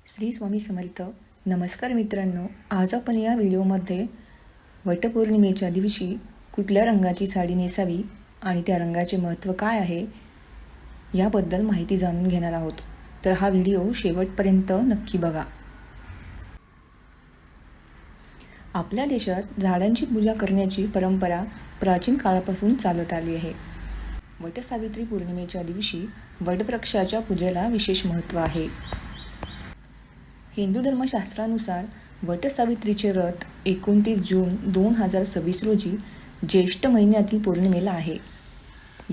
श्री स्वामी समर्थ. नमस्कार मित्रांनो, आज आपण या व्हिडिओमध्ये वटपौर्णिमेच्या दिवशी कुठल्या रंगाची साडी नेसावी आणि त्या रंगाचे महत्त्व काय आहे याबद्दल माहिती जाणून घेणार आहोत. तर हा व्हिडिओ शेवटपर्यंत नक्की बघा. आपल्या देशात झाडांची पूजा करण्याची परंपरा प्राचीन काळापासून चालत आली आहे. वटसावित्री पौर्णिमेच्या दिवशी वटवृक्षाच्या पूजेला विशेष महत्त्व आहे. हिंदू धर्मशास्त्रानुसार वटसावित्रीचे व्रत 29 जून 2026 रोजी ज्येष्ठ महिन्यातील पौर्णिमेला आहे.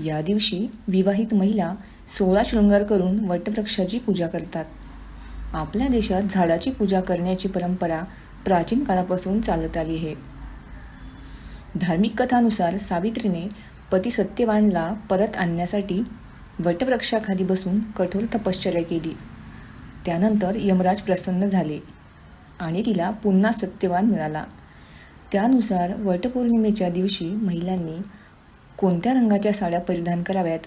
या दिवशी विवाहित महिला 16 शृंगार करून वटवृक्षाची पूजा करतात. आपल्या देशात झाडाची पूजा करण्याची परंपरा प्राचीन काळापासून चालत आली आहे. धार्मिक कथानुसार सावित्रीने पती सत्यवानला परत आणण्यासाठी वटवृक्षाखाली बसून कठोर तपश्चर्या केली. त्यानंतर यमराज प्रसन्न झाले आणि तिला पुन्हा सत्यवान मिळाला. त्यानुसार वटपौर्णिमेच्या दिवशी महिलांनी कोणत्या रंगाच्या साड्या परिधान कराव्यात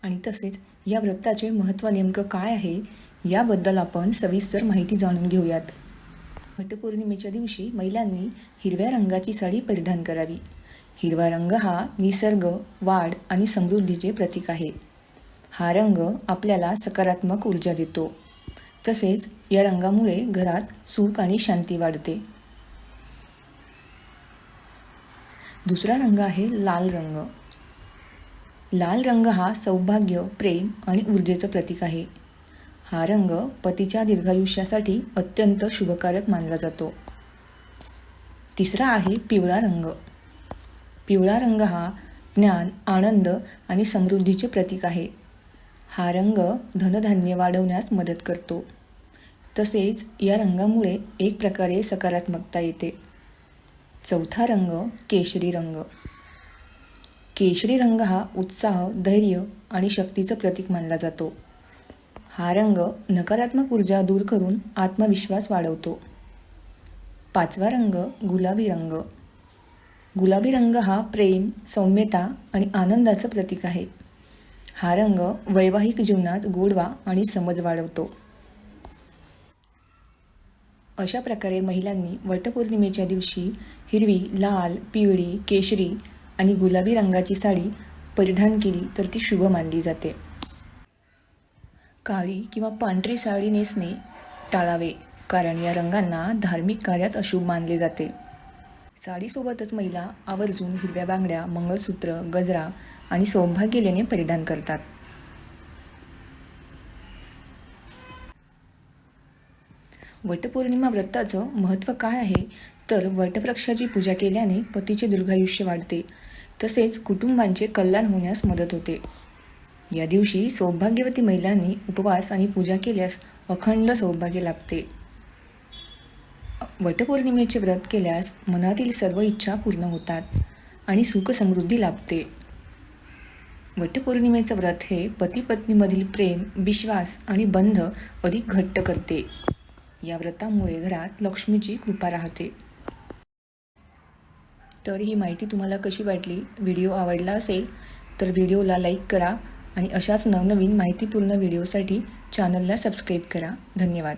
आणि तसेच या व्रताचे महत्त्व नेमकं काय आहे याबद्दल आपण सविस्तर माहिती जाणून घेऊयात. वटपौर्णिमेच्या दिवशी महिलांनी हिरव्या रंगाची साडी परिधान करावी. हिरवा रंग हा निसर्ग, वाढ आणि समृद्धीचे प्रतीक आहे. हा रंग आपल्याला सकारात्मक ऊर्जा देतो. तसेच या रंगामुळे घरात सुख आणि शांती वाढते. दुसरा रंग आहे लाल रंग. लाल रंग हा सौभाग्य, प्रेम आणि ऊर्जेचं प्रतीक आहे. हा रंग पतीच्या दीर्घायुष्यासाठी अत्यंत शुभकारक मानला जातो. तिसरा आहे पिवळा रंग. पिवळा रंग हा ज्ञान, आनंद आणि समृद्धीचे प्रतीक आहे. हा रंग धनधान्य वाढवण्यास मदत करतो. तसेच या रंगामुळे एक प्रकारे सकारात्मकता येते. चौथा रंग केशरी रंग. केशरी रंग हा उत्साह, धैर्य आणि शक्तीचं प्रतीक मानला जातो. हा रंग नकारात्मक ऊर्जा दूर करून आत्मविश्वास वाढवतो. पाचवा रंग गुलाबी रंग. गुलाबी रंग हा प्रेम, सौम्यता आणि आनंदाचं प्रतीक आहे. हा रंग वैवाहिक जीवनात गोडवा आणि समज वाढवतो. अशा प्रकारे महिलांनी वटपौर्णिमेच्या दिवशी हिरवी, लाल, पिवळी, केशरी आणि गुलाबी रंगाची साडी परिधान केली तर ती शुभ मानली जाते. काळी किंवा पांढरी साडी नेसणे टाळावे, कारण या रंगांना धार्मिक कार्यात अशुभ मानले जाते. साडीसोबतच महिला आवर्जून हिरव्या बांगड्या, मंगळसूत्र, गजरा आणि सौभाग्य लेणे परिधान करतात. वटपौर्णिमा व्रताचं महत्त्व काय आहे तर वटवृक्षाची पूजा केल्याने पतीचे दीर्घायुष्य वाढते. तसेच कुटुंबांचे कल्याण होण्यास मदत होते. या दिवशी सौभाग्यवती महिलांनी उपवास आणि पूजा केल्यास अखंड सौभाग्य लाभते. वटपौर्णिमेचे व्रत केल्यास मनातील सर्व इच्छा पूर्ण होतात आणि सुख समृद्धी लाभते. वटपौर्णिमेचं व्रत हे पती पत्नीमधील प्रेम, विश्वास आणि बंध अधिक घट्ट करते. या व्रतामुळे घरात लक्ष्मीची कृपा राहते. तर ही माहिती तुम्हाला कशी वाटली? व्हिडिओ आवडला असेल तर व्हिडिओला लाईक करा आणि अशाच नवनवीन माहितीपूर्ण व्हिडिओसाठी चॅनलला सबस्क्राईब करा. धन्यवाद.